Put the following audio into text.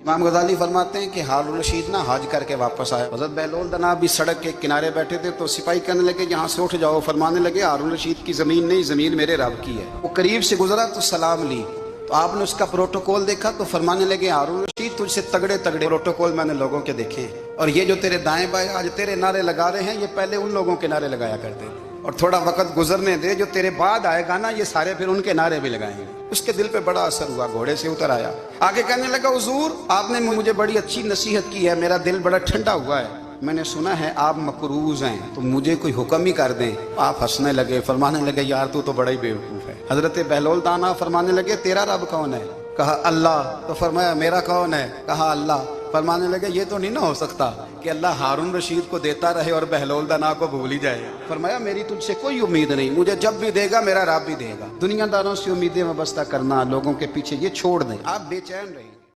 इमाम गजाली फरमाते हैं कि हारून रशीद ना हज करके वापस आया। हज़रत बहलोल दना भी सड़क के किनारे बैठे थे तो सिपाही कहने लगे यहाँ से उठ जाओ। फरमाने लगे हारून रशीद की ज़मीन नहीं, ज़मीन मेरे रब की है। वो करीब से गुजरा तो सलाम ली, तो आपने उसका प्रोटोकॉल देखा तो फरमाने लगे हारून रशीद तुझसे तगड़े तगड़े प्रोटोकॉल मैंने लोगों के देखे हैं, और ये जो तेरे दाएं बाएं आज तेरे नारे लगा रहे हैं ये पहले उन लोगों के नारे लगाया करते थे, और थोड़ा वक्त गुजरने दे, जो तेरे बाद आएगा ना ये सारे फिर उनके नारे भी लगाएंगे। उसके दिल पे बड़ा असर हुआ, घोड़े से उतर आया, आगे कहने लगा हुजूर आपने मुझे बड़ी अच्छी नसीहत की है, मेरा दिल बड़ा ठंडा हुआ है, मैंने सुना है आप मकरूज हैं तो मुझे कोई हुक्म ही कर दें। आप हंसने लगे, फरमाने लगे यार तू तो बड़ा ही बेवकूफ़ है। हजरत बहलोल दाना फरमाने लगे तेरा रब कौन है? कहा अल्लाह। तो फरमाया मेरा कौन है? कहा अल्लाह। फरमाने लगे ये तो नहीं ना हो सकता कि अल्लाह हारून रशीद को देता रहे और बहलोल दाना को भूल ही जाए। फरमाया मेरी तुझसे कोई उम्मीद नहीं, मुझे जब भी देगा मेरा रब भी देगा। दुनियादारों से उम्मीदें वाबस्ता करना, लोगों के पीछे ये छोड़ दें, आप बेचैन रहें।